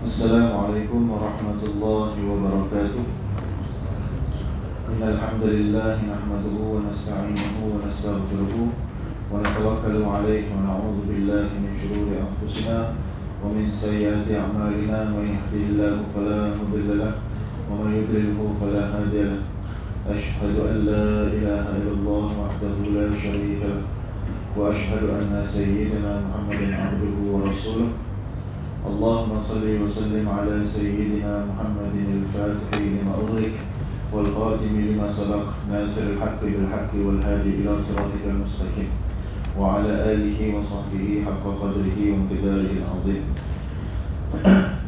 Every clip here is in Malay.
Assalamualaikum warahmatullahi wabarakatuh. Innal hamdalillah nahmaduhu wa nasta'inuhu wa nastaghfiruh wa natawakkalu 'alaihi wa na'udzu billahi min shururi anfusina wa min sayyiati a'malina. May yahdihillahu fala mudilla lahu wa may yudlilhu fala hadiya lahu. Ashhadu an la ilaha illallah wahdahu la syarika lahu wa ashhadu anna sayyidina Muhammadan 'abduhu wa rasuluh. اللهم صل وسلم على سيدنا محمد الفاتح لما أغلق والخاتم لما سبق ناصر الحق بالحق والهادي إلى صراطك المستقيم وعلى آله وصحبه حق قدره ومقداره العظيم.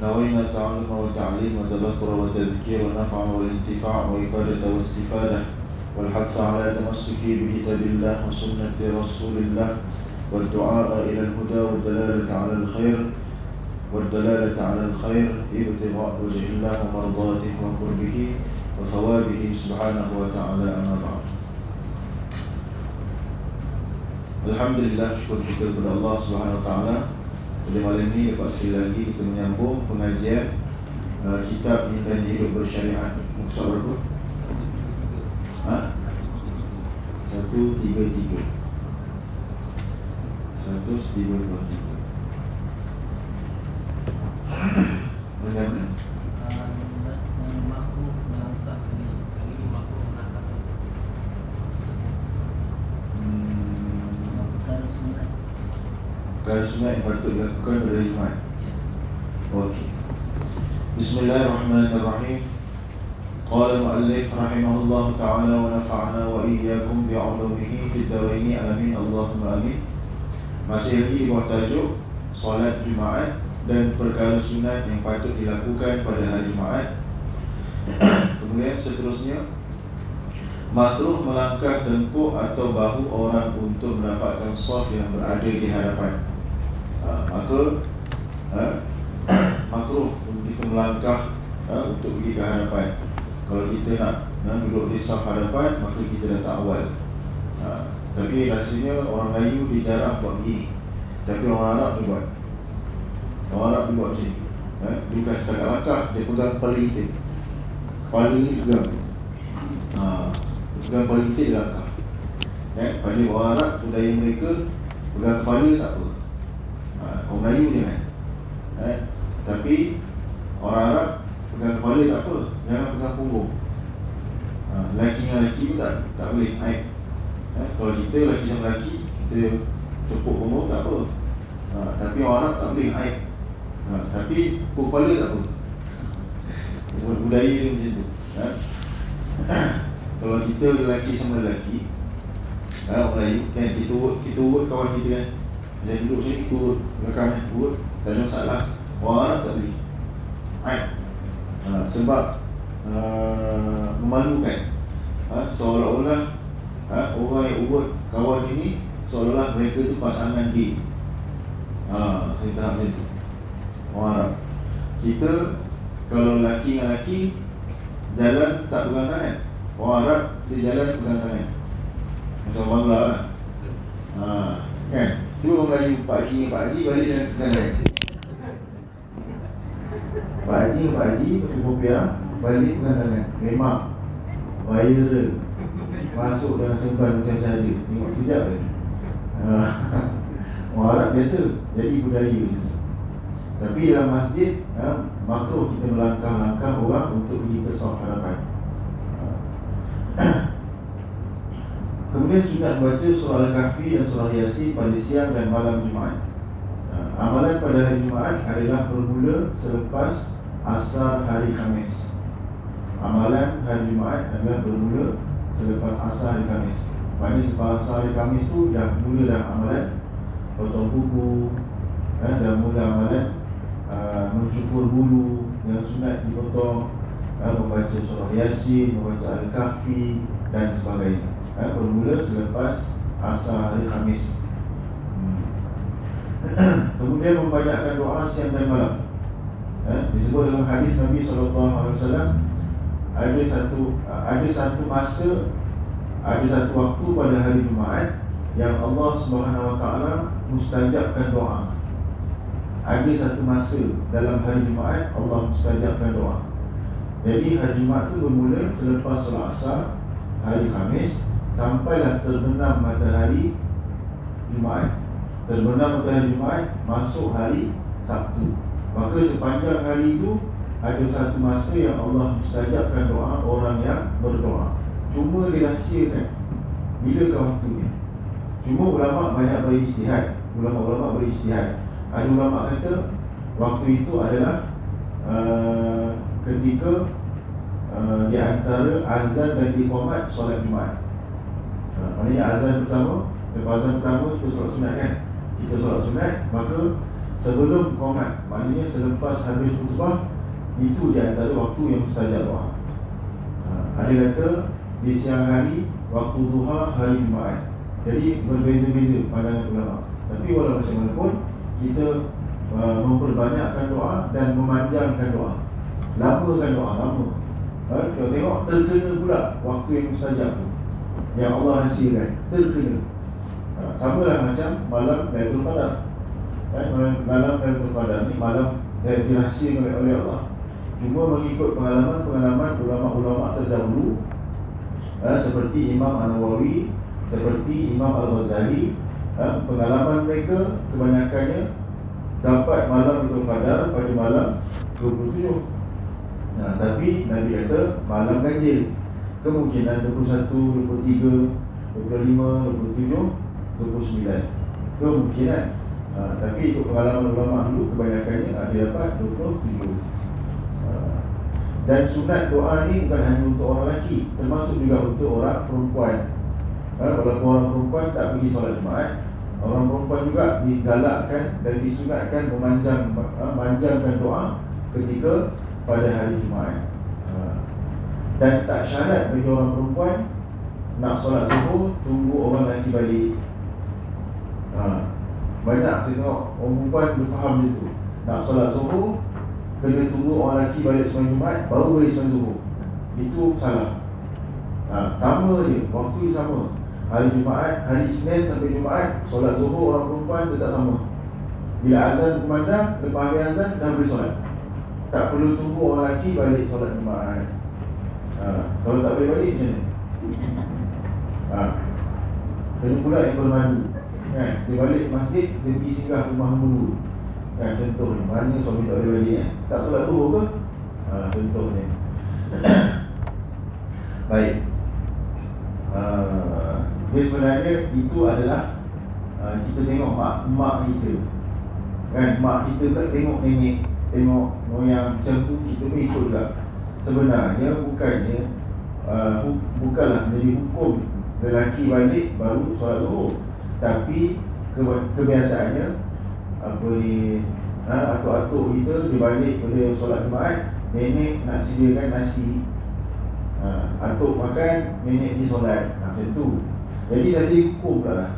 نوينا التعلم والتعليم والتذكر والتذكير والنفع والانتفاع وإفادة واستفادة والحث على تمسك بكتاب الله وسنة رسول الله والدعاء إلى الهدى والدلالة على الخير ابتغاء وجه الله ومرضاته وقربه وثوابه سبحانه وتعالى. أما بعد. Alhamdulillah, syukur kita kepada Allah Subhanahu wa taala. Pada malam ini dapat sekali lagi kita menyambung pengajian kitab Indah Hidup Bersyariat. Muka berapa? 133. Bagaimana? Makhluk melangkah ini makhluk melangkah perkara sunat. Perkara sunat yang patut dilakukan pada hari Jumaat. Okey. Bismillahirrahmanirrahim. Qala al-muallif rahimahullah ta'ala wa nafa'ana wa iyyakum bi'ulumihi fid dharain amin Allahumma amin. Masih lagi di bawah tajuk solat Jumaat dan perkara sunat yang patut dilakukan pada hari Jumaat. Kemudian seterusnya, makruh melangkah tengkuk atau bahu orang untuk mendapatkan saf yang berada di hadapan. Makruh untuk kita melangkah untuk pergi ke hadapan. Kalau kita nak duduk di saf hadapan, maka kita datang awal. Tapi rasanya orang Melayu dia jarang buat begini, tapi orang Arab dia buat. Orang Arab dia buat macam ni. Dia bukan setakat langkah, dia pegang kepala kita. Kepala ni pegang. Dia pegang kepala kita, dia langkah. Pada orang Arab, budaya mereka pegang kepala tak apa. Orang Melayu je kan. Tapi orang Arab pegang kepala tak apa, jangan pegang punggung. Lelaki dengan lelaki pun tak boleh naik. Kalau kita lelaki sama lelaki, kita tepuk punggung tak apa. Tapi orang Arab tak boleh naik. Tapi kepala tak apa. Budaya dia macam tu. Kalau kita lelaki sama lelaki, orang Melayu kan, kita urut kawan kita kan. Macam duduk macam ni, kita urut belakang kan, urut, tak ada masalah. Orang Arab tak boleh naik. Sebab memalukan. Seolah-olah orang yang urut kawan ini seolah-olah mereka tu pasangan gay. Saya tahu macam tu. Orang Arab. Kita kalau lelaki dengan lelaki jalan tak pegang tangan. Orang Arab dia jalan pegang tangan. Macam bangla lah. Kan? Cuba orang Melayu Pak Haji balik jalan pegang tangan. Pak Haji Rupiah balik pegang tangan. Memang viral. Masuk dalam semban macam ada. Tengok sekejap kan. Orang Arab biasa jadi budaya macam tu. Tapi dalam masjid makruh kita melangkah-langkah orang untuk pergi ke saf hadapan. Kemudian sunat baca surah Al-Kahfi dan surah Yasin pada siang dan malam Jumaat. Amalan pada hari Jumaat adalah bermula selepas asar hari Khamis. Amalan hari Jumaat adalah bermula selepas asar hari Khamis. Maksudnya selepas asar hari Khamis tu dah mula dah amalan potong kuku, dah mula amalan mencukur bulu yang sunat dipotong, membaca surah Yasin, membaca Al-Kahfi dan sebagainya. Bermula selepas asar hari Khamis. Kemudian membanyakkan doa siang dan malam. Disebut dalam hadis Nabi SAW, ada satu masa, ada satu waktu pada hari Jumaat yang Allah Subhanahu Wa Taala mustajabkan doa. ada satu masa dalam hari Jumaat Allah mustajabkan doa. Jadi hari Jumaat tu bermula selepas solat asar hari Khamis sampailah terbenam matahari Jumaat. Terbenam matahari Jumaat masuk hari Sabtu. Maka sepanjang hari itu ada satu masa yang Allah mustajabkan doa orang yang berdoa. Cuma dirahsiakan bilakah waktunya. Cuma ulama banyak berijtihad. Ulama-ulama berijtihad. Ada ulama kata waktu itu adalah ketika di antara azan dan iqamat solat Jumaat. Maknanya azan pertama, lepas azan pertama kita solat sunat kan. Kita solat sunat, maka sebelum iqamat, maknanya selepas habis khutbah, itu di antara waktu yang mustajab doa. Ada kata di siang hari, waktu duha hari Jumaat. Jadi berbeza-beza pandangan ulama. Tapi walau macam mana pun kita memperbanyakkan doa dan memanjangkan doa, lamakan doa, lama. Kita tengok terkena pula waktu yang mustajab tu, yang Allah rahsiakan, terkena. Sama lah macam malam Lailatul Qadar. Malam Lailatul Qadar ni malam yang dirahsiakan oleh Allah. Cuma mengikut pengalaman ulama-ulama terdahulu, seperti Imam An-Nawawi, seperti Imam Al-Ghazali, pengalaman mereka kebanyakannya dapat malam Lailatul Qadar pada malam 27. Tapi Nabi kata malam ganjil, kemungkinan 21, 23, 25, 27, 29 kemungkinan. Tapi ikut pengalaman ulama dulu kebanyakannya ada dapat 27. Dan sunat doa ni bukan hanya untuk orang lelaki, termasuk juga untuk orang perempuan. Walaupun orang perempuan tak pergi solat Jumaat, orang perempuan juga digalakkan dan disunatkan memanjangkan doa ketika pada hari Jumaat. Dan tak syarat bagi orang perempuan nak solat zuhur tunggu orang lelaki balik. Banyak saya tengok orang perempuan berfaham itu, nak solat zuhur kena tunggu orang lelaki balik sembahyang Jumaat baru boleh sembahyang zuhur. Itu salah. Sama je, waktu sama. Hari Jumaat, hari Senin sampai Jumaat, solat zuhur orang perempuan tetap sama. Bila azan kumandang, lepas habis azan dah boleh solat. Tak perlu tunggu orang lelaki balik solat Jumaat. Kalau tak boleh balik macam mana? Kena pula yang bermadu kan? Dia balik masjid, dia pergi singgah rumah dulu kan? Contohnya, mana suami tak boleh balik tak solat zuhur ke? Contohnya. Baik. Dia sebenarnya itu adalah kita tengok mak kita kan, mak kita pula tengok nenek, tengok moyang macam tu, kita pun ikut juga. Sebenarnya bukanlah menjadi hukum lelaki balik baru solat zuhur, tapi kebiasaannya atuk-atuk kita dia balik pada solat Jumaat, nenek nak sediakan nasi, atuk makan, nenek pergi solat, macam tu. Jadi dah jadi hukum pula lah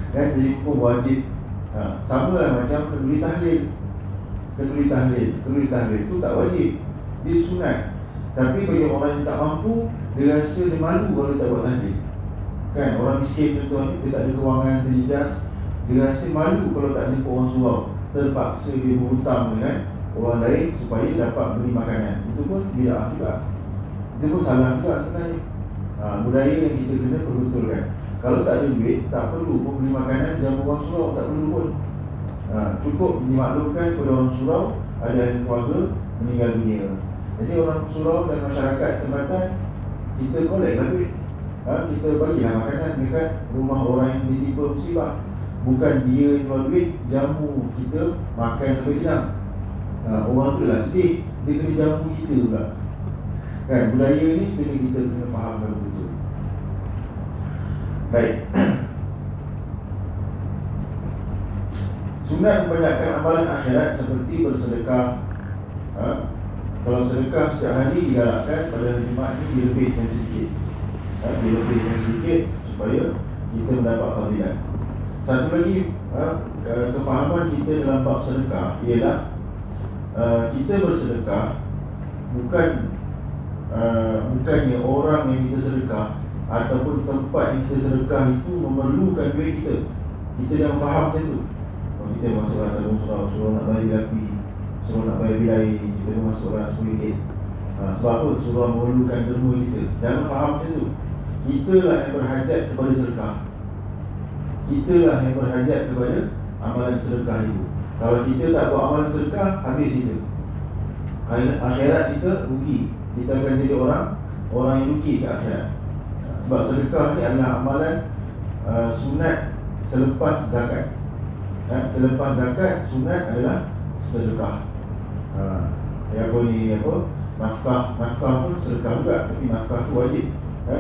kan, jadi hukum wajib. Sama lah macam kenduri tahlil. Kenduri tahlil tu tak wajib, dia sunat. Tapi bagi orang yang tak mampu, dia rasa dia malu kalau tak buat tahlil kan. Orang miskin contohnya, dia tak ada kewangan terjejas, dia rasa malu kalau tak jemput orang surau, terpaksa dia berhutang dengan orang lain supaya dapat beli makanan. Itu pun bid'ah juga, itu pun salah juga sebenarnya. Budaya yang kita kena perbetulkan. Kalau tak ada duit, tak perlu pun beli makanan, jamu orang surau, tak perlu pun. Cukup dimaklumkan kepada orang surau ada ahli keluarga meninggal dunia. Jadi orang surau dan masyarakat tempatan, kita collect lah duit. Kita bagilah makanan dekat rumah orang yang ditimpa musibah. Bukan dia jual duit, jamu kita makan sampai kenyang. Orang tu lah sedih, dia kena jamu kita pula kan. Budaya ni kita kena fahamkan betul. Baik. Sunat membanyakkan amalan akhirat seperti bersedekah. Kalau sedekah setiap hari digalakkan, pada hari Jumaat ni dilebihkan sedikit. Dilebihkan sedikit supaya kita mendapat fadilat. Satu lagi kefahaman kita dalam bab sedekah ialah kita bersedekah bukannya orang yang kita sedekah ataupun tempat yang kita sedekah itu memerlukan duit kita. Kita jangan faham macam tu. Kalau kita masuklah dalam surau nak bayar api, surau nak bayar bilai, kita pun masuklah RM10. Sebab apa? Surau memerlukan derma kita. Jangan faham macam tu. Kita lah yang berhajat kepada sedekah. Kita lah yang berhajat kepada amalan sedekah itu. Kalau kita tak buat amalan sedekah, habis kita. Akhirat kita rugi. Kita akan jadi orang yang rugi ke akhirat. Sebab sedekah ni adalah amalan sunat selepas zakat. Selepas zakat, sunat adalah sedekah. Nafkah pun sedekah juga, tapi nafkah tu wajib.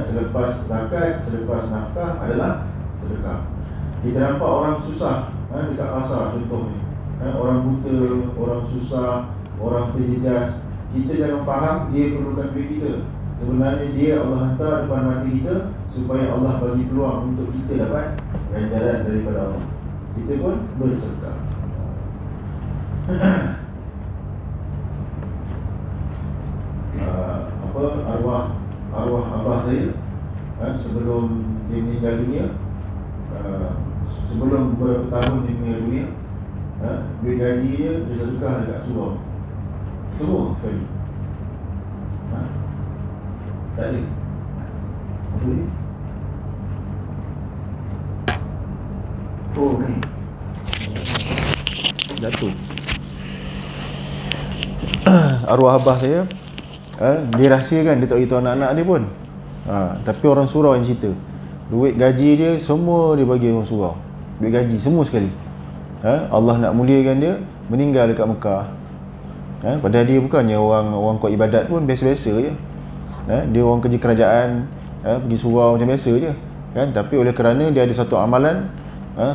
Selepas zakat, selepas nafkah adalah sedekah. Kita nampak orang susah dekat pasar contohnya, orang buta, orang susah, orang terjejas. Kita jangan faham dia perlukan duit kita. Sebenarnya dia Allah hantar depan mata kita supaya Allah bagi peluang untuk kita dapat ganjaran daripada Allah. Kita pun bersedekah. Arwah abah saya sebelum dia meninggal dunia, sebelum beberapa tahun dia meninggal dunia, duit gaji dia sedekah dekat surau. Semua sekali. Tak ada. Apa ni? Oh ni jatuh. Arwah abah saya, dia rahsiakan, dia tak beritahu anak-anak dia pun. Tapi orang surau yang cerita, duit gaji dia semua dia bagi orang surau. Duit gaji semua sekali. Allah nak muliakan dia, meninggal dekat Mekah. Padahal dia bukannya orang kuat ibadat pun, biasa-biasa je. Dia orang kerja kerajaan, pergi surau macam biasa je kan. Tapi oleh kerana dia ada satu amalan,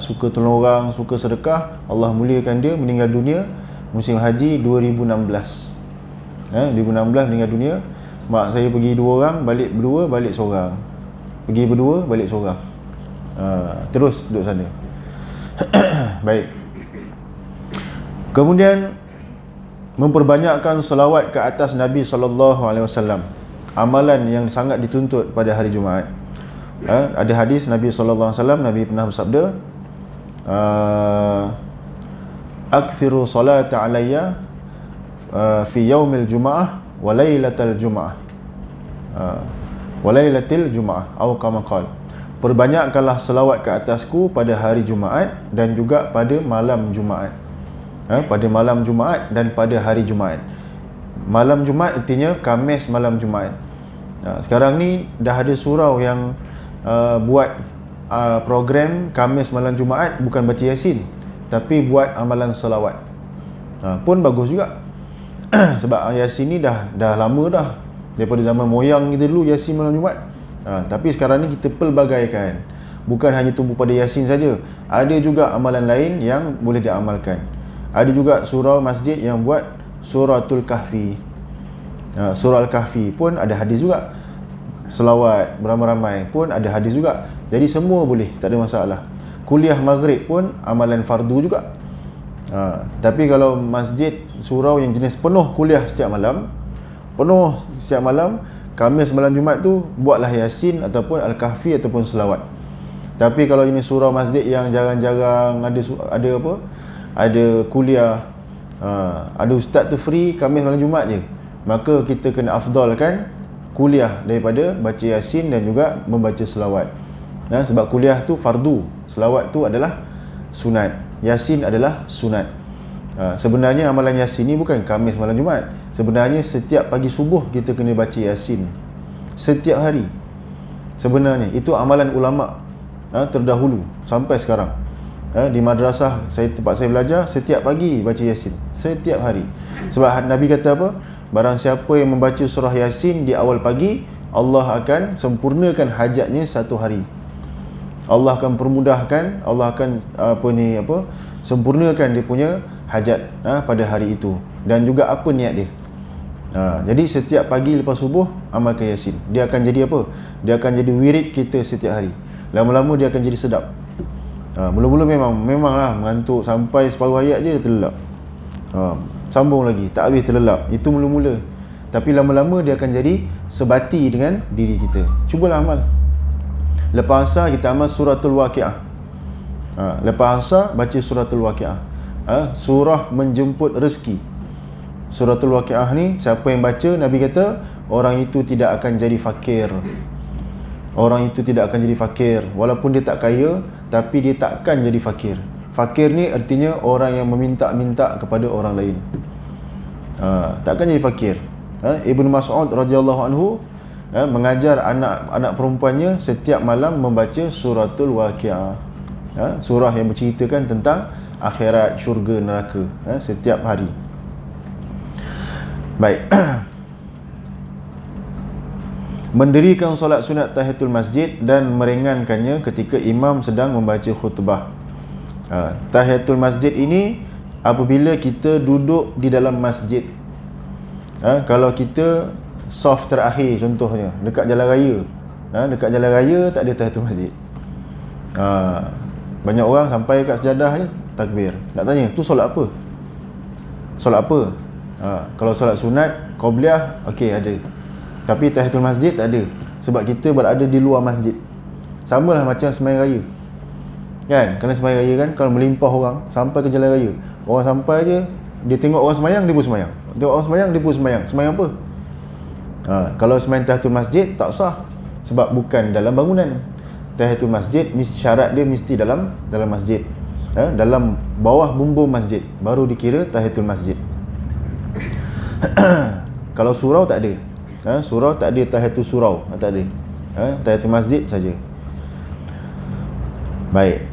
suka tolong orang, suka sedekah, Allah muliakan dia, meninggal dunia musim haji 2016. 2016 meninggal dunia. Mak saya pergi 2 orang, balik berdua, balik seorang. Pergi berdua, balik seorang. Terus duduk sana. Baik. Kemudian memperbanyakkan selawat ke atas Nabi SAW, amalan yang sangat dituntut pada hari Jumaat. Ada hadis Nabi SAW, Nabi pernah bersabda, akthiru salata alayya fi yaumil Jum'ah wa laylatal Jum'ah wa laylatil Jum'ah atau kama qala. Perbanyakkanlah selawat ke atasku pada hari Jumaat dan juga pada malam Jumaat. Pada malam Jumaat dan pada hari Jumaat. Malam Jumaat artinya Khamis malam Jumaat. Sekarang ni dah ada surau yang buat program Khamis malam Jumaat, bukan baca Yasin tapi buat amalan selawat. Pun bagus juga. Sebab Yasin ni dah lama dah, daripada zaman moyang kita dulu Yasin malam Jumaat. Tapi sekarang ni kita pelbagaikan, bukan hanya tumpu pada Yasin saja, ada juga amalan lain yang boleh diamalkan. Ada juga surau masjid yang buat suratul kahfi. Surah Al-Kahfi pun ada hadis juga. Selawat beramai-ramai pun ada hadis juga. Jadi semua boleh, tak ada masalah. Kuliah maghrib pun amalan fardu juga. Tapi kalau masjid surau yang jenis penuh kuliah setiap malam, Khamis malam Jumaat tu buatlah Yasin ataupun Al-Kahfi ataupun selawat. Tapi kalau ini surau masjid yang jarang-jarang ada kuliah, ada ustaz tu free Khamis malam Jumaat je, maka kita kena afdalkan kuliah daripada baca Yasin dan juga membaca selawat. Sebab kuliah tu fardu, selawat tu adalah sunat, Yasin adalah sunat. Sebenarnya amalan Yasin ni bukan Khamis malam Jumaat. Sebenarnya setiap pagi subuh kita kena baca Yasin. Setiap hari. Sebenarnya itu amalan ulama terdahulu sampai sekarang. Di madrasah tempat saya belajar, setiap pagi baca Yasin, setiap hari. Sebab Nabi kata apa? Barang siapa yang membaca surah Yasin di awal pagi, Allah akan sempurnakan hajatnya satu hari. Allah akan permudahkan, Allah akan sempurnakan dia punya hajat pada hari itu, dan juga apa niat dia. Jadi setiap pagi lepas subuh amalkan Yasin. Dia akan jadi apa? Dia akan jadi wirid kita setiap hari. Lama-lama dia akan jadi sedap. Mula-mula memanglah mengantuk sampai separuh ayat je dia terlelap. Sambung lagi, tak habis terlelap. Itu mula-mula. Tapi lama-lama dia akan jadi sebati dengan diri kita. Cubalah amal. Lepas asar kita amal suratul Waqiah. Lepas asar baca suratul waqiah. Surah menjemput rezeki. Suratul waqiah ni siapa yang baca, Nabi kata orang itu tidak akan jadi fakir. Orang itu tidak akan jadi fakir. Walaupun dia tak kaya, tapi dia takkan jadi fakir. Fakir ni artinya orang yang meminta-minta kepada orang lain. Takkan jadi fakir. Ibnu Mas'ud radhiyallahu anhu mengajar anak perempuannya setiap malam membaca suratul waqiah. Surah yang berceritakan tentang akhirat, syurga, neraka, setiap hari. Baik. Mendirikan solat sunat tahiyatul masjid dan meringankannya ketika imam sedang membaca khutbah. Tahiyatul masjid ini apabila kita duduk di dalam masjid. Kalau kita saf terakhir contohnya dekat jalan raya, dekat jalan raya tak ada tahiyatul masjid. Banyak orang sampai kat sejadah je takbir. Nak tanya, tu solat apa? Solat apa? Kalau solat sunat qabliyah okey ada. Tapi tahiyatul masjid tak ada. Sebab kita berada di luar masjid. Samalah macam sembahyang raya. Kan? Kalau sembahyang raya kan, kalau melimpah orang sampai ke jalan raya, orang sampai je, dia tengok orang sembahyang, dia pun sembahyang. Tengok orang sembahyang, dia pun sembahyang. Sembahyang apa? Kalau sembahyang tahiyatul masjid tak sah. Sebab bukan dalam bangunan. Tahiyatul masjid syarat dia mesti dalam masjid. Dalam bawah bumbung masjid baru dikira tahiyatul masjid. Kalau surau tak ada. Surau tak ada tahiyatul surau, tak ada. Tahiyatul masjid saja. Baik.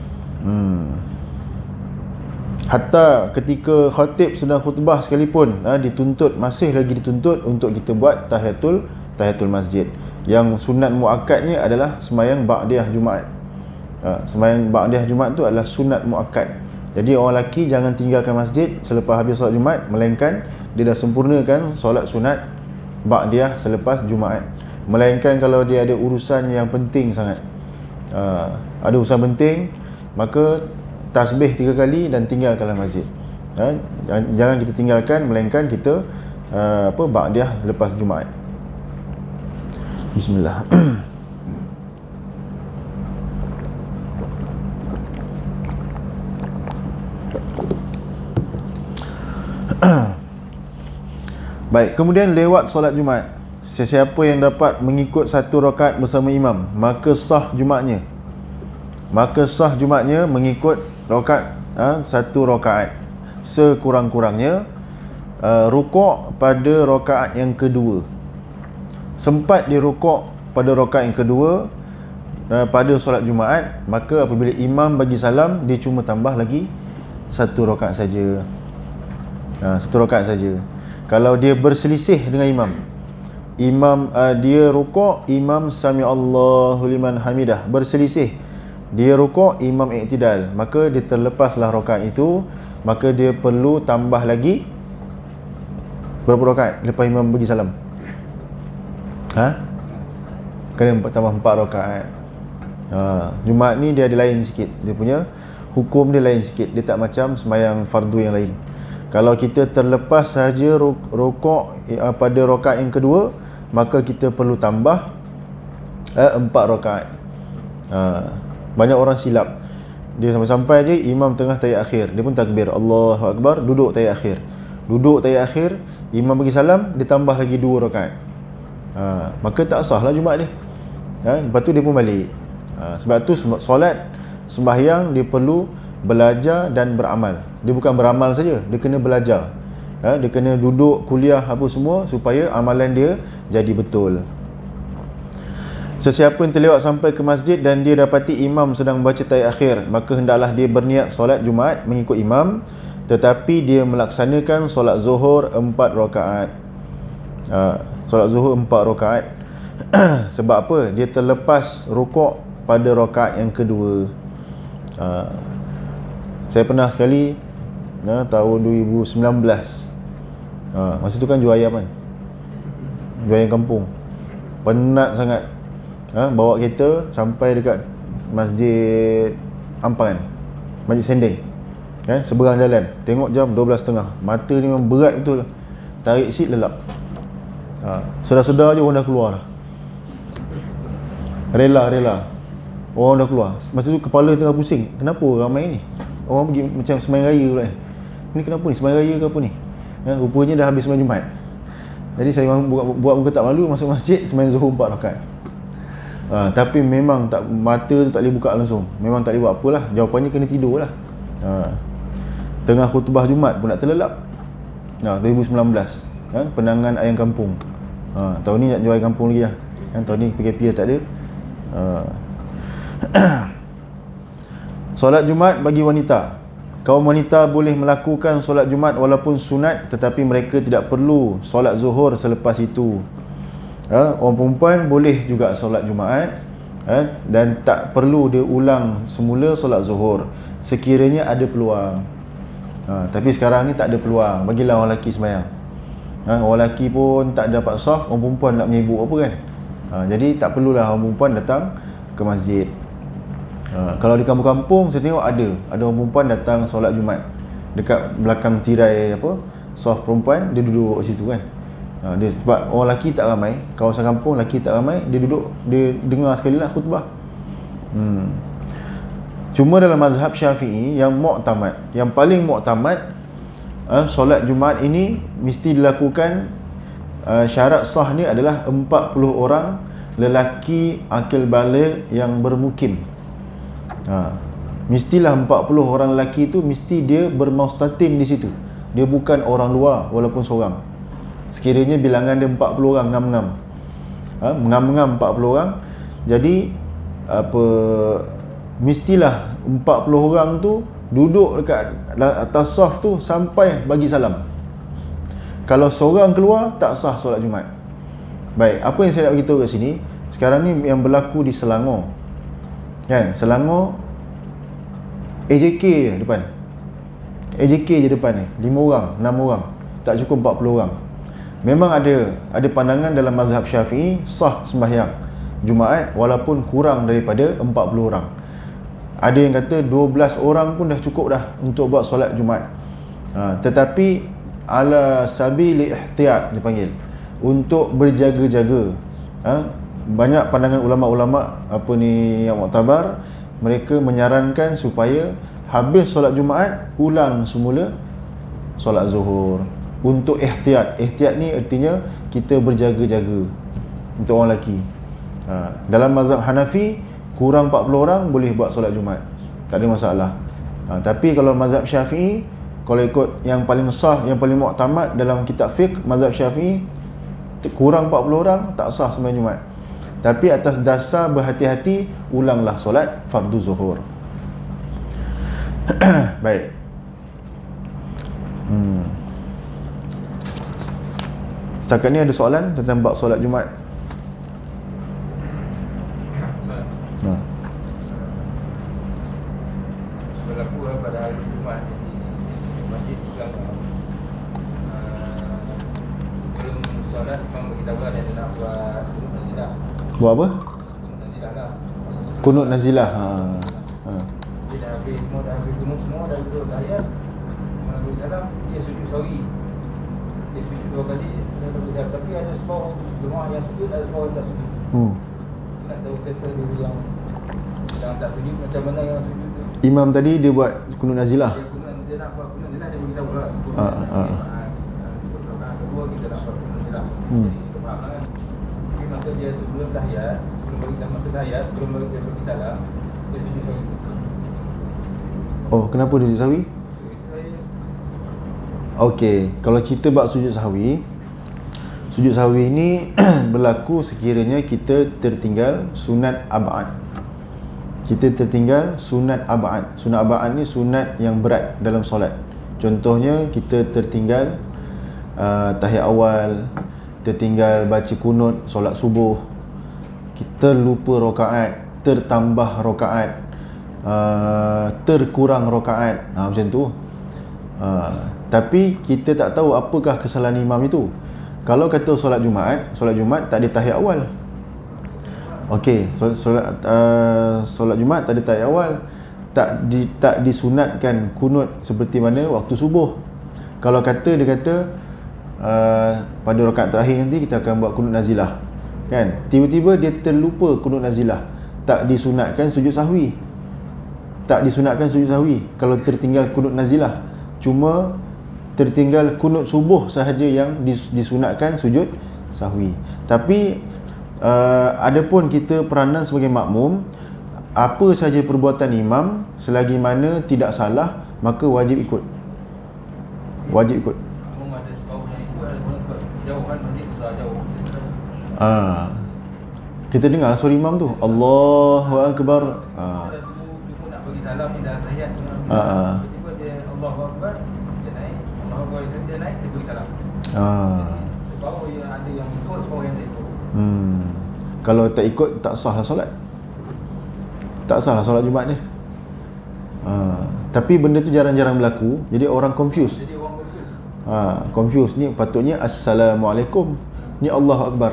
Hatta ketika khatib sedang khutbah sekalipun, masih lagi dituntut untuk kita buat tahiyatul masjid. Yang sunat muakkadnya adalah sembahyang ba'diyah Jumaat. Sembahyang ba'diyah Jumaat tu adalah sunat muakkad. Jadi orang lelaki jangan tinggalkan masjid selepas habis solat Jumaat, melainkan dia dah sempurnakan solat sunat ba'diyah selepas Jumaat. Melainkan kalau dia ada urusan yang penting sangat, ada urusan penting, maka tasbih 3 kali dan tinggalkanlah masjid. Jangan kita tinggalkan, melainkan kita ba'diyah lepas Jumaat. Bismillah. Baik, kemudian lewat solat Jumaat. Sesiapa yang dapat mengikut 1 rakaat bersama imam, maka sah Jumaatnya. Maka sah Jumaatnya mengikut rakaat 1 rakaat. Sekurang-kurangnya rukuk pada rakaat yang kedua. Sempat dia rukuk pada rakaat yang kedua pada solat Jumaat, maka apabila imam bagi salam, dia cuma tambah lagi 1 rakaat saja. 1 rakaat saja. Kalau dia berselisih dengan imam, dia rukuk, imam sami Allahu liman hamidah, berselisih, dia rukuk, imam i'tidal, maka dia terlepaslah rakaat itu, maka dia perlu tambah lagi berapa rakaat lepas imam bagi salam? Kena tambah 4 rakaat. Jumaat ni dia ada lain sikit, dia punya hukum dia lain sikit, dia tak macam sembahyang fardu yang lain. Kalau kita terlepas saja rukuk pada rakaat yang kedua, maka kita perlu tambah 4 rakaat. Banyak orang silap. Dia sampai-sampai je imam tengah tahiyat akhir, dia pun takbir Allahu Akbar, duduk tahiyat akhir. Duduk tahiyat akhir, imam bagi salam, dia tambah lagi 2 rakaat. Maka tak sah lah Jumaat dia. Lepas tu dia pun balik. Sebab tu solat sembahyang dia perlu belajar dan beramal. Dia bukan beramal saja, dia kena belajar. Dia kena duduk kuliah apa semua supaya amalan dia jadi betul. Sesiapa yang terlewat sampai ke masjid dan dia dapati imam sedang membaca tahiyat akhir, maka hendaklah dia berniat solat Jumaat mengikut imam, tetapi dia melaksanakan solat zuhur 4 rakaat. Solat zuhur 4 rakaat. Sebab apa? Dia terlepas rukuk pada rakaat yang kedua. Saya pernah sekali tahun 2019, masa tu kan jual ayam kan, jual ayam kampung, penat sangat. Bawa kereta sampai dekat Masjid Ampangan, Masjid Sending kan, seberang jalan, tengok jam 12.30, mata ni memang berat betul, tarik seat lelap. Sedar-sedar je orang dah keluar dah. Rela Orang dah keluar. Masa tu kepala tengah pusing. Kenapa ramai ni? Orang pergi macam sembahyang raya pula ni. Ni kenapa ni? Sembahyang raya ke apa ni? Rupanya dah habis sembahyang Jumaat. Jadi saya buat muka tak malu, masuk masjid sembahyang Zuhur 4 rakaat. Tapi memang tak, mata tu tak boleh buka langsung. Memang tak boleh buat apalah. Jawapannya kena tidur lah. Tengah khutbah Jumaat pun nak terlelap. 2019 kan, penangan ayam kampung. Tahun ni nak jual ayam kampung lagi lah kan, tahun ni PKP dah tak ada. Solat Jumaat bagi wanita. Kaum wanita boleh melakukan solat Jumaat walaupun sunat, tetapi mereka tidak perlu solat Zuhur selepas itu. Orang perempuan boleh juga solat Jumaat dan tak perlu dia ulang semula solat Zuhur sekiranya ada peluang. Tapi sekarang ni tak ada peluang, bagilah orang lelaki sembahyang. Orang lelaki pun tak dapat saf, orang perempuan nak menyibuk apa kan. Jadi tak perlulah orang perempuan datang ke masjid. Kalau di kampung-kampung saya tengok ada orang perempuan datang solat Jumaat dekat belakang tirai apa, saf perempuan, dia duduk kat situ kan. Dia sebab orang lelaki tak ramai, kawasan kampung lelaki tak ramai, dia duduk, dia dengar sekali lah khutbah. Cuma dalam mazhab Syafi'i yang muktamad, yang paling muktamad, solat Jumaat ini mesti dilakukan, syarat sah ni adalah 40 orang lelaki akil baligh yang bermukim. Mestilah 40 orang lelaki tu mesti dia bermustatim di situ. Dia bukan orang luar walaupun seorang. Sekiranya bilangan dia 40 orang ngam-ngam. Ngam-ngam 40 orang. Jadi apa, mestilah 40 orang tu duduk dekat atas saf tu sampai bagi salam. Kalau seorang keluar tak sah solat Jumaat. Baik, apa yang saya nak beritahu kat sini, sekarang ni yang berlaku di Selangor. Kan, Selangor AJK je depan. AJK je depan ni, 5 orang, 6 orang. Tak cukup 40 orang. Memang ada pandangan dalam mazhab Syafi'i sah sembahyang Jumaat walaupun kurang daripada 40 orang. Ada yang kata 12 orang pun dah cukup dah untuk buat solat Jumaat. Tetapi ala sabili ihtiyat dipanggil, untuk berjaga-jaga. Banyak pandangan ulama-ulama apa ni yang muktabar, mereka menyarankan supaya habis solat Jumaat ulang semula solat Zuhur untuk ihtiyat. Ihtiyat ni artinya kita berjaga-jaga untuk orang lelaki. Dalam mazhab Hanafi kurang 40 orang boleh buat solat Jumaat, tak ada masalah. Tapi kalau mazhab Syafi'i, kalau ikut yang paling sah, yang paling muktamad dalam kitab fiqh mazhab Syafi'i, kurang 40 orang tak sah sembahyang Jumaat. Tapi atas dasar berhati-hati, ulanglah solat fardu Zuhur. Baik. Setakat ni ada soalan tentang bab solat Jumaat? Berlaku pada hari Jumaat di masjid Selangor. Sebelum solat memang beritahu ada nak buat kunut nazilah. Buat apa? Kunut nazilah lah. Kunut nazilah. Dia dah habis semua, dah habis kunut semua, dah duduk tahiyat. Mengambil salam, dia sujud sawi. Dia sujud 2 kali, dia berjalan. Tapi ada sebuah jemaah yang sujud, ada sebuah yang tak sujud. Nak tahu status dia yang tak sujud macam mana yang sujud tu. Imam tadi dia buat kunut nazilah. Dia nak buat kunut nazilah, dia beritahu lah sebelum kedua kita nak buat kunut nazilah. Jadi kita faham lah kan. Tapi masa dia sebelum tahiyat, masa tahiyat, sebelum dia bagi salam, dia sujud sawi. Oh, kenapa dia sujud sahwi? Okey, kalau kita bab sujud sahwi ni berlaku sekiranya kita tertinggal sunat ab'ad. Kita tertinggal sunat ab'ad. Sunat ab'ad ni sunat yang berat dalam solat. Contohnya kita tertinggal tahiyat awal, tertinggal baca kunut solat subuh, kita lupa rakaat, tertambah rakaat, terkurang rakaat, macam tu. Tapi kita tak tahu apakah kesalahan imam itu. Kalau kata solat Jumaat tak ada tahiyat awal. Okey, solat Jumaat tak ada tahiyat awal, tak disunatkan kunut seperti mana waktu subuh. Kalau kata dia kata pada rakaat terakhir nanti kita akan buat kunut nazilah, kan? Tiba-tiba dia terlupa kunut nazilah, tak disunatkan sujud sahwi. Tak disunatkan sujud sahwi kalau tertinggal kunut nazilah. Cuma tertinggal kunut subuh sahaja yang disunatkan sujud sahwi. Tapi adapun kita peranan sebagai makmum, apa sahaja perbuatan imam selagi mana tidak salah, maka wajib ikut. Wajib ikut. Makmum ada sebab yang ikut, ada sebab jauh kan, masjid besar jauh. Kita dengar suara imam tu, Allahu Akbar. Ada tunggu nak bagi salam ni dah tahiyat. Tiba-tiba dia Allahu Akbar, dia naik. Allahu Akbar, dia naik, dia bagi salam. Sebab yang ada yang ikut, sebab yang tak ikut. Kalau tak ikut, tak sah lah solat. Tak sah lah solat Jumaat dia. Tapi benda tu jarang-jarang berlaku. Jadi orang confuse. Jadi orang confuse. Confuse. Ni patutnya Assalamualaikum, ni Allahu Akbar.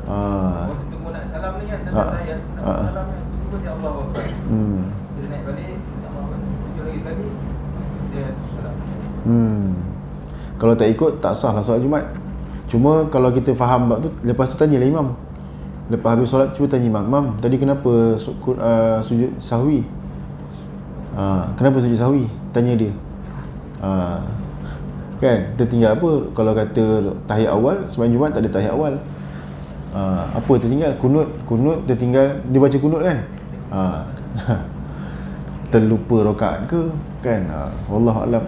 Orang tunggu nak salam ni kan, tak tahiyat, nak salam ni, tiba-tiba dia Allahu Akbar. Dia naik balik, Allahu Akbar, sujud lagi sekali, dia salam. Kalau tak ikut, tak sah lah solat Jumaat. Cuma kalau kita faham bab tu, lepas tu tanyalah imam. Lepas habis solat, cuba tanya imam, "Mam, tadi kenapa sujud sahwi?" Kenapa sujud sahwi? Tanya dia. Kan, tertinggal apa? Kalau kata tahiyat awal, sembahyang Jumaat tak ada tahiyat awal. Apa tertinggal? Kunut tertinggal, dia baca kunut kan? Terlupa rakaat ke? Kan? Wallahu a'lam.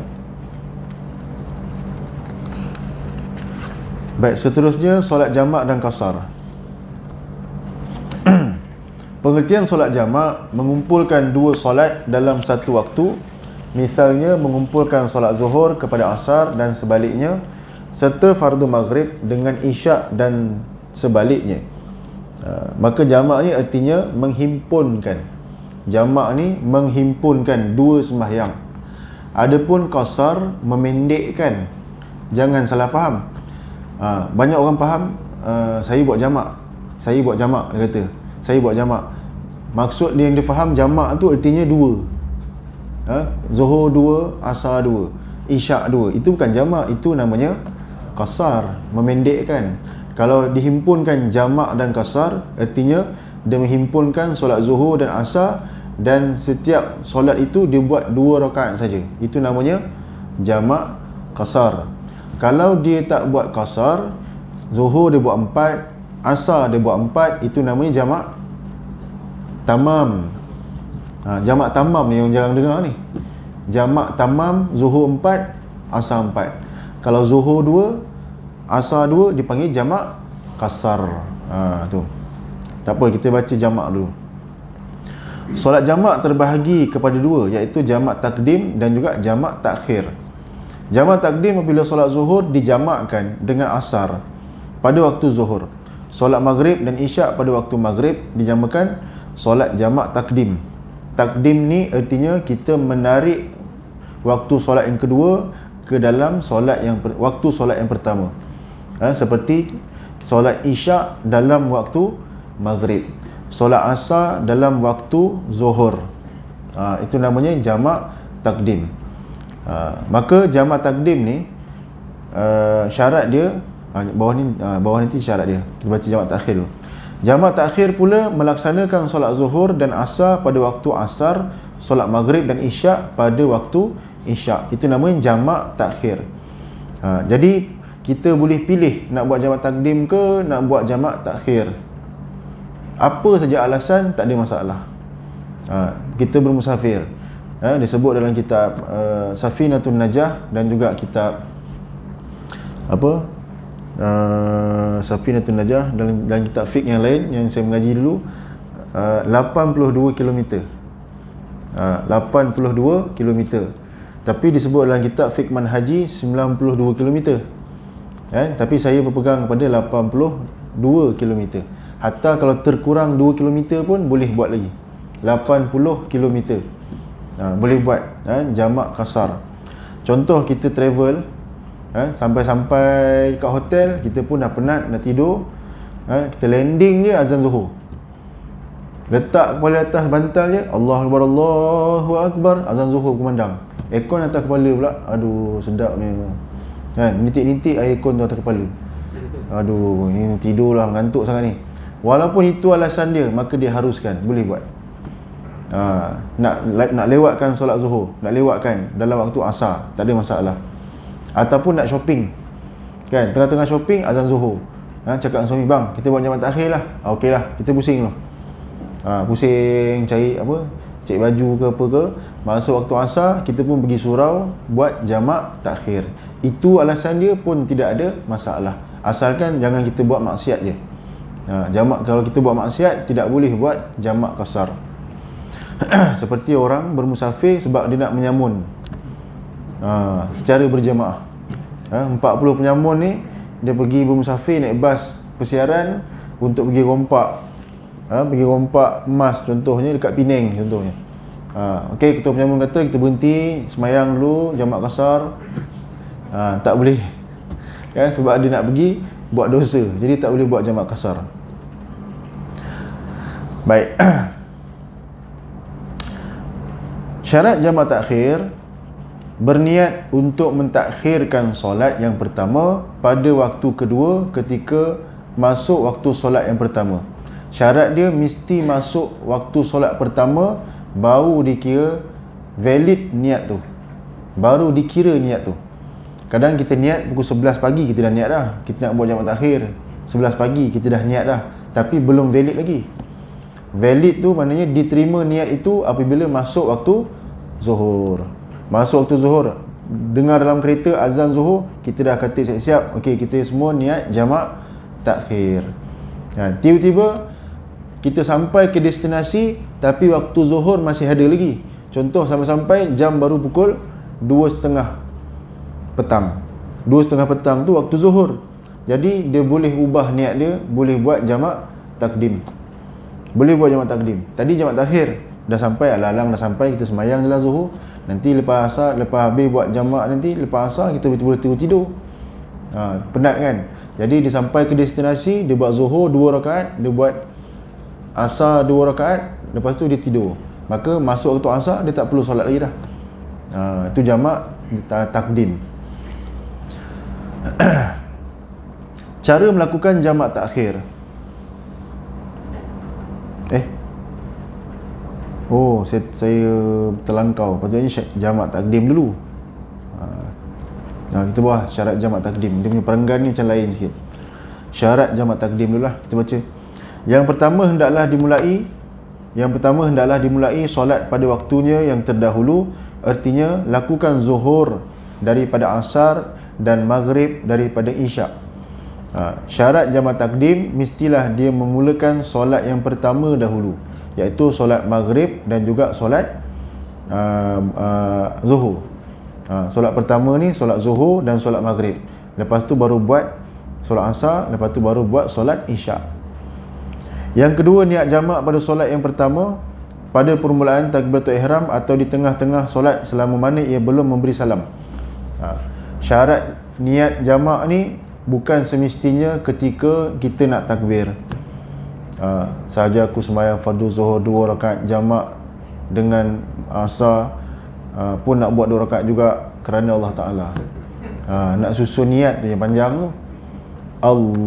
Baik, seterusnya solat jamak dan qasar. Pengertian solat jamak mengumpulkan dua solat dalam satu waktu. Misalnya mengumpulkan solat zuhur kepada asar dan sebaliknya, serta fardu maghrib dengan isyak dan sebaliknya. Maka jamak ni artinya menghimpunkan. Jamak ni menghimpunkan dua sembahyang. Adapun qasar memendekkan. Jangan salah faham. Banyak orang faham saya buat jamak. Saya buat jamak, dia kata. Saya buat jamak. Maksud dia yang dia faham jamak tu artinya dua. Zuhur dua, asar dua, isyak dua. Itu bukan jamak, itu namanya qasar, memendekkan. Kalau dihimpunkan jamak dan qasar, artinya dia menghimpunkan solat zuhur dan asar, dan setiap solat itu dia buat 2 rakaat saja. Itu namanya jamak qasar. Kalau dia tak buat qasar, zuhur dia buat 4, asar dia buat 4, itu namanya jamak tamam. Jamak tamam ni yang jarang dengar ni. Jamak tamam, zuhur 4, asar 4. Kalau zuhur 2, asar 2 dipanggil jamak qasar. Tu. Tak apa, kita baca jamak dulu. Solat jamak terbahagi kepada dua, iaitu jamak takdim dan juga jamak takhir. Jamak takdim apabila solat zuhur dijamakkan dengan asar pada waktu zuhur. Solat maghrib dan isyak pada waktu maghrib dijamakan solat jamak takdim. Takdim ni artinya kita menarik waktu solat yang kedua ke dalam waktu solat yang pertama. Seperti solat isyak dalam waktu maghrib, solat asar dalam waktu zuhur. Itu namanya jamak takdim. Maka jamak takdim ni syarat dia bawah nanti syarat dia. Kita baca jamak takhir dulu. Jamak takhir pula melaksanakan solat zuhur dan asar pada waktu asar, solat maghrib dan isyak pada waktu isyak. Itu namanya jamak takhir. Jadi kita boleh pilih nak buat jamak takdim ke nak buat jamak takhir. Apa saja alasan, tak ada masalah. Kita bermusafir. Disebut dalam kitab Safinatun Najah dan juga kitab Safinatun Najah dalam kitab fiqh yang lain yang saya mengaji dulu, 82 km. 82 km. Tapi disebut dalam kitab fiqh manhaji 92 km. Tapi saya berpegang pada 82 km. Hatta kalau terkurang 2 km pun boleh buat lagi. 80 km. Boleh buat jamak qasar. Contoh kita travel, sampai kat hotel, kita pun dah penat, dah tidur, kita landing je azan zuhur, letak kepala atas bantal je, Allahu Akbar, Allahu Akbar, azan zuhur kumandang, aircon atas kepala pula, aduh sedapnya kan, nitik-nitik air aircon tu atas kepala, aduh ni tidur lah, mengantuk sangat ni. walaupun itu alasan dia, maka dia haruskan, boleh buat. Nak lewatkan solat zuhur, nak lewatkan dalam waktu asar, tak ada masalah. Ataupun nak shopping kan, tengah-tengah shopping azan zuhur, cakap dengan suami, bang kita buat jamak takhir lah. Okey lah, kita pusing lah, pusing cari apa, cek baju ke apa ke, masuk waktu asar kita pun pergi surau buat jamak takhir. Itu alasan dia pun tidak ada masalah, asalkan jangan kita buat maksiat je. Jamak, kalau kita buat maksiat tidak boleh buat jamak qasar. Seperti orang bermusafir sebab dia nak menyamun secara berjamaah. 40 penyamun ni dia pergi bermusafir naik bas persiaran untuk pergi rompak, pergi rompak emas contohnya dekat Penang contohnya. Okey, ketua penyamun kata kita berhenti semayang dulu jamak qasar. Tak boleh kan, sebab dia nak pergi buat dosa, jadi tak boleh buat jamak qasar. Baik. Syarat jamak takhir, berniat untuk mentakhirkan solat yang pertama pada waktu kedua ketika masuk waktu solat yang pertama. Syarat dia mesti masuk waktu solat pertama, baru dikira valid niat tu, baru dikira niat tu. Kadang kita niat pukul 11 pagi, kita dah niat dah kita nak buat jamak takhir. 11 pagi kita dah niat dah, tapi belum valid lagi. Valid tu maknanya diterima niat itu apabila masuk waktu zuhur. Masuk waktu zuhur, dengar dalam kereta azan zuhur, kita dah kata siap-siap, okey kita semua niat jamak takhir. Tiba-tiba kita sampai ke destinasi tapi waktu zuhur masih ada lagi. Contoh sampai-sampai jam baru pukul 2.30 petang. 2.30 petang tu waktu zuhur. Jadi dia boleh ubah niat dia, boleh buat jamak takdim. Boleh buat jamak takdim. Tadi jamak takhir dah sampai, alang-alang dah sampai, kita semayang je lah zuhur. Nanti lepas asar, lepas habis buat jamak, nanti lepas asar kita betul-betul tidur. Penat kan. Jadi dia sampai ke destinasi, dia buat zuhur 2 rakaat, dia buat asar 2 rakaat, lepas tu dia tidur. Maka masuk waktu asar dia tak perlu solat lagi dah. Itu jamak takdim. Cara melakukan jamak takhir. Saya terlangkau. Patutnya jamak takdim dulu. Kita buat syarat jamak takdim. Dia punya perenggan ni macam lain sikit. Syarat jamak takdim dulu lah. Kita baca. Yang pertama hendaklah dimulai solat pada waktunya yang terdahulu. Artinya lakukan zuhur daripada asar dan maghrib daripada isyak. Syarat jamak takdim mestilah dia memulakan solat yang pertama dahulu, iaitu solat maghrib dan juga solat zuhur. Solat pertama ni solat zuhur dan solat maghrib. Lepas tu baru buat solat asar, lepas tu baru buat solat isyak. Yang kedua, niat jamak pada solat yang pertama pada permulaan takbiratul ihram atau di tengah-tengah solat selama mana ia belum memberi salam. Syarat niat jamak ni bukan semestinya ketika kita nak takbir. Sahaja aku sembahyang fardu zuhur 2 rakaat jamak dengan asar, pun nak buat 2 rakaat juga kerana Allah Ta'ala. Nak susun niat tu yang panjang tu. Allahu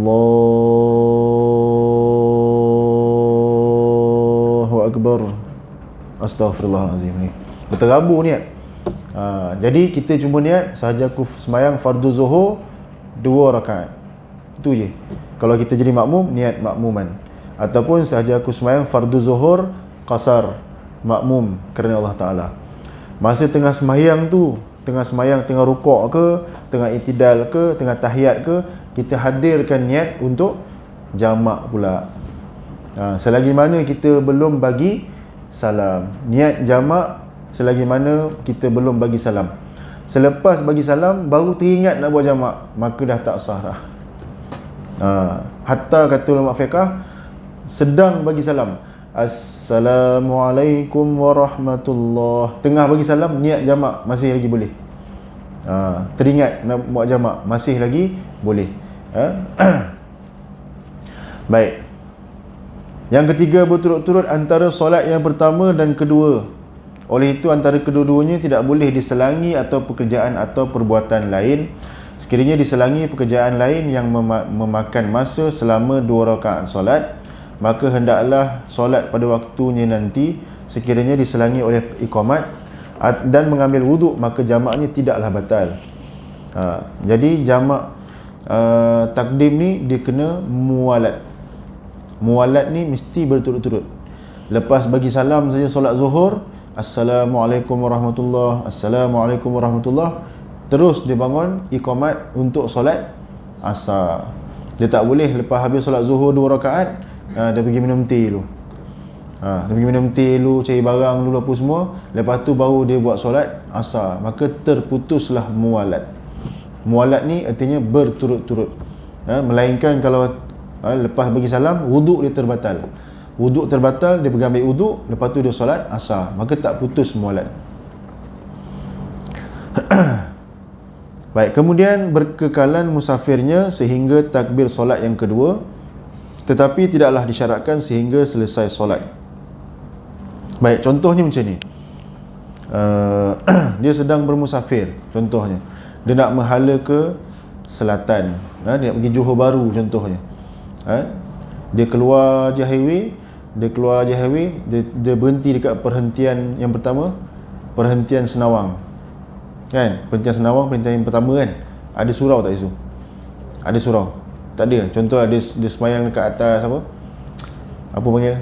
Akbar, Astaghfirullahalazim ni berterabur niat. Jadi kita cuma niat sahaja aku sembahyang fardu zuhur 2 rakaat. Itu je. Kalau kita jadi makmum, niat makmuman. Ataupun sahaja aku sembahyang fardu zuhur qasar, makmum kerana Allah Ta'ala. Masa tengah sembahyang tu, tengah rukuk ke, tengah i'tidal ke, tengah tahiyat ke, kita hadirkan niat untuk jamak pula. Selagi mana kita belum bagi salam, niat jamak selagi mana kita belum bagi salam. Selepas bagi salam baru teringat nak buat jamak, maka dah tak sah dah. Hatta kata ulama fiqh, sedang bagi salam, Assalamualaikum warahmatullahi, tengah bagi salam niat jamak masih lagi boleh. Teringat nak buat jamak masih lagi boleh. Baik. Yang ketiga, berturut-turut antara solat yang pertama dan kedua. Oleh itu antara kedua-duanya tidak boleh diselangi atau pekerjaan atau perbuatan lain. Sekiranya diselangi pekerjaan lain yang memakan masa selama 2 rakaat solat, maka hendaklah solat pada waktunya nanti sekiranya diselangi oleh iqamat dan mengambil wuduk, maka jamaknya tidaklah batal. Jadi jamak takdim ni dia kena muwalat. Muwalat ni mesti berturut-turut. Lepas bagi salam saja solat zuhur, Assalamualaikum warahmatullahi, Assalamualaikum warahmatullahi, terus dia bangun iqamat untuk solat asar. Dia tak boleh lepas habis solat zuhur 2 rakaat dia pergi minum teh dulu. Dia pergi minum teh dulu, cari barang dulu apa semua, lepas tu baru dia buat solat asar, maka terputuslah muwalat. Muwalat ni artinya berturut-turut. Melainkan kalau lepas bagi salam, wuduk dia terbatal. Wuduk terbatal, dia pergi ambil wuduk, lepas tu dia solat asar, maka tak putus muwalat. Baik, kemudian berkekalan musafirnya sehingga takbir solat yang kedua, tetapi tidaklah disyaratkan sehingga selesai solat. Baik, contohnya macam ni. Dia sedang bermusafir, contohnya. Dia nak menghala ke selatan, dia nak pergi Johor Bahru contohnya. Dia keluar je highway, dia berhenti dekat perhentian yang pertama, perhentian Senawang. Kan? Perhentian Senawang, perhentian yang pertama kan? Ada surau tak situ? Ada surau? Tak ada. Contohlah dia semayang dekat atas apa? Apa panggil?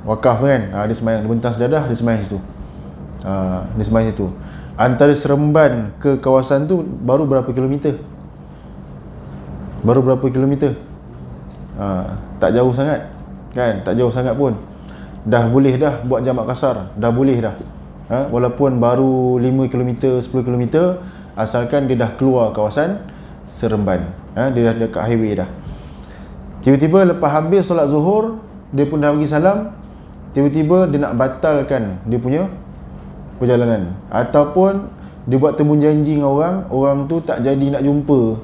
Wakaf kan? Dia semayang, dia bentang sejadah, dia semayang situ. Dia semayang situ. Antara Seremban ke kawasan tu baru berapa kilometer? Baru berapa kilometer? Tak jauh sangat kan? Tak jauh sangat pun. Dah boleh dah buat jamak kasar, dah boleh dah. Walaupun baru 5 km, 10 km, asalkan dia dah keluar kawasan Seremban. Dia dah dekat highway dah. Tiba-tiba lepas habis solat zuhur, dia pun dah bagi salam, tiba-tiba dia nak batalkan dia punya perjalanan, ataupun dia buat temu janji dengan orang tu tak jadi nak jumpa.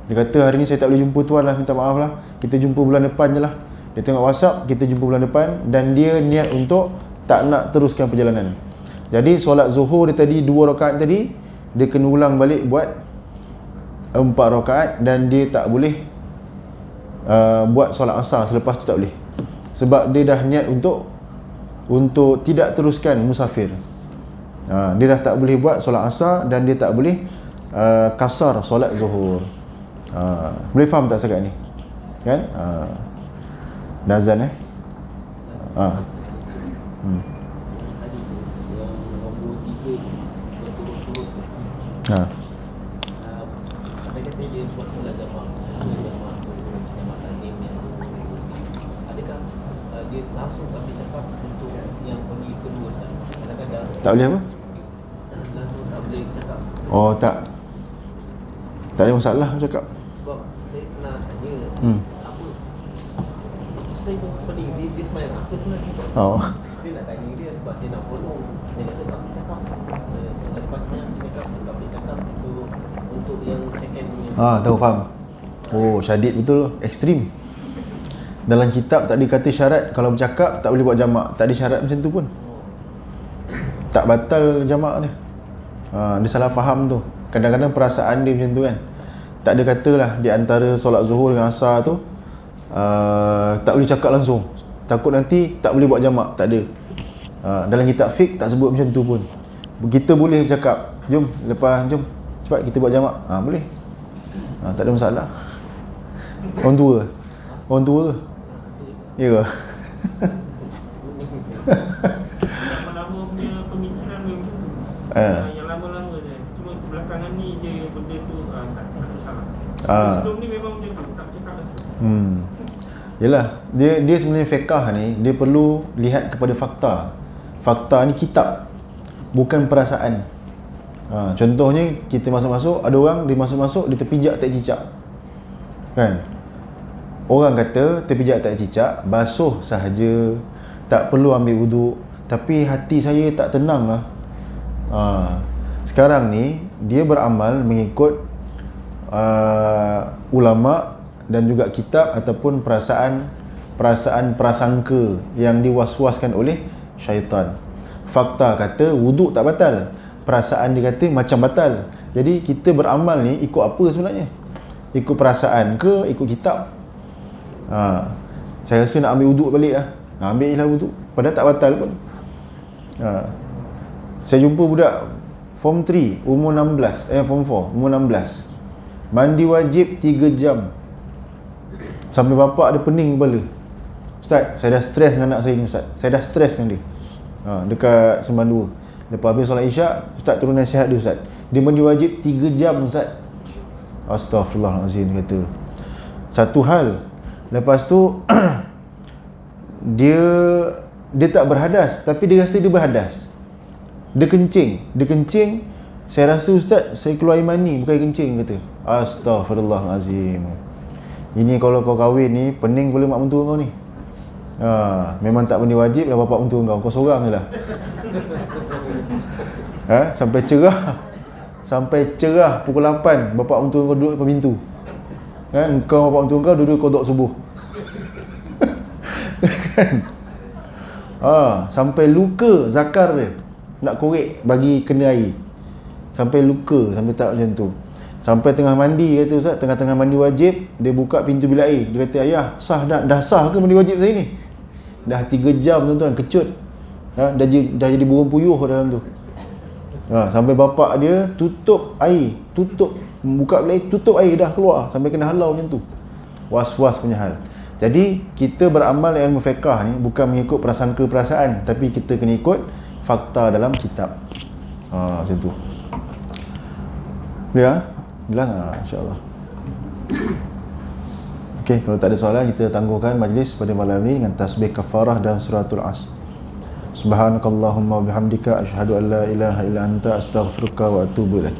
Dia kata hari ni saya tak boleh jumpa tuan lah, minta maaf lah, kita jumpa bulan depan je lah. Dia tengok WhatsApp, kita jumpa bulan depan, dan dia niat untuk tak nak teruskan perjalanan. Jadi solat zuhur dia tadi 2 rakaat tadi, dia kena ulang balik buat 4 rakaat, dan dia tak boleh buat solat asar selepas tu, tak boleh. Sebab dia dah niat untuk tidak teruskan musafir. Dia dah tak boleh buat solat asar, dan dia tak boleh kasar solat zuhur. Boleh faham tak setakat ni? Kan? Dah azan Dia buat solat jamak takdim yang adakah dia langsung tak boleh cakap untuk yang pergi kedua? Kadang-kadang tak boleh apa? langsung tak boleh cakap. Oh tak ada masalah cakap. Sebab saya pernah tanya apa, saya pun pening dia semayang apa sebenarnya. Saya nak tanya dia sebab saya nak follow. Dia kata tak boleh cakap. Lepas semayang dia cakap tak boleh cakap untuk yang second punya. Tahu, faham. Oh, syadid betul, ekstrim. Dalam kitab tak dikata syarat kalau bercakap tak boleh buat jamak, tak ada syarat macam tu pun. Tak batal jamak dia. Dia salah faham tu. Kadang-kadang perasaan dia macam tu kan. Tak ada katalah di antara solat zuhur dengan asar tu tak boleh cakap langsung, takut nanti tak boleh buat jamak, tak ada. Dalam kitab fiqh tak sebut macam tu pun. Kita boleh bercakap, jom lepas, jom cepat kita buat jamak, boleh. Tak ada masalah. Orang tua ke? Ya ke? Lama-lama punya pemikiran memang yang lama-lama je. Cuma belakangan ni je benda tu tak ada salah. Sebelum ni memang macam tu, tak cakap langsung. Yelah, dia sebenarnya fiqah ni dia perlu lihat kepada fakta. Fakta ni kitab, bukan perasaan. Contohnya kita masuk-masuk, ada orang dia masuk-masuk dia terpijak tak cicak. Kan? Orang kata terpijak tak cicak, basuh sahaja, tak perlu ambil wuduk, tapi hati saya tak tenang lah. Sekarang ni dia beramal mengikut ulama dan juga kitab ataupun perasaan prasangka yang diwaswaskan oleh syaitan. Fakta kata wuduk tak batal, perasaan dia kata macam batal. Jadi kita beramal ni ikut apa sebenarnya? Ikut perasaan ke ikut kitab? Saya rasa nak ambil wuduk balik lah. Nak ambil je lah wuduk, padahal tak batal pun. Saya jumpa budak Form 3 umur 16, Form 4 umur 16, mandi wajib 3 jam. Sampai bapak dia pening kepala. Ustaz, saya dah stres dengan anak saya ni Ustaz. Saya dah stres dengan dia. Dekat Sembang 2. Lepas habis solat Isyak, Ustaz turun nasihat dia Ustaz. Dia mandi wajib 3 jam Ustaz. Astaghfirullahalazim, dia kata. Satu hal. Lepas tu dia tak berhadas, tapi dia rasa dia berhadas. Dia kencing. Saya rasa Ustaz, saya keluar air mani, bukan air kencing, kata. Astaghfirullahalazim. Ini kalau kau kahwin ni, pening kepala mak mentua kau ni. Memang tak mandi wajib lah bapak mentua kau seorang je lah. Sampai cerah pukul 8 bapak mentua kau duduk depan pintu. Kau bapak mentua kau duduk kodok subuh. Kan? Sampai luka zakar dia nak korek bagi kena air. Sampai luka, sampai tak macam tu. Sampai tengah mandi, kata Ustaz, tengah-tengah mandi wajib, dia buka pintu bilik air. Dia kata, ayah, dah sah ke mandi wajib saya ni? Dah 3 jam tuan-tuan, kecut. Dah jadi burung puyuh dalam tu. Sampai bapak dia tutup air, buka bilik air, tutup air, dah keluar. Sampai kena halau macam tu. Was-was punya hal. Jadi, kita beramal ilmu fiqah ni bukan mengikut prasangka-perasaan, tapi kita kena ikut fakta dalam kitab. Macam tu. Ya? Jelas? InsyaAllah. Okey, kalau tak ada soalan, kita tangguhkan majlis pada malam ini dengan tasbih kafarah dan suratul As. Subhanakallahumma bihamdika asyhadu an la ilaha illa anta astaghfiruka wa atubu ilaik.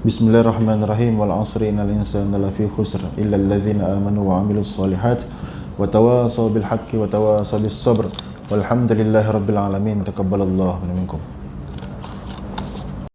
Bismillahirrahmanirrahim. Wal 'asri innal insana lafi khusr illa allazina amanu wa 'amilus solihat wa tawasaw bil haqqi wa tawasaw bis sabr. Walhamdulillahirabbil alamin. Taqabbalallahu minkum.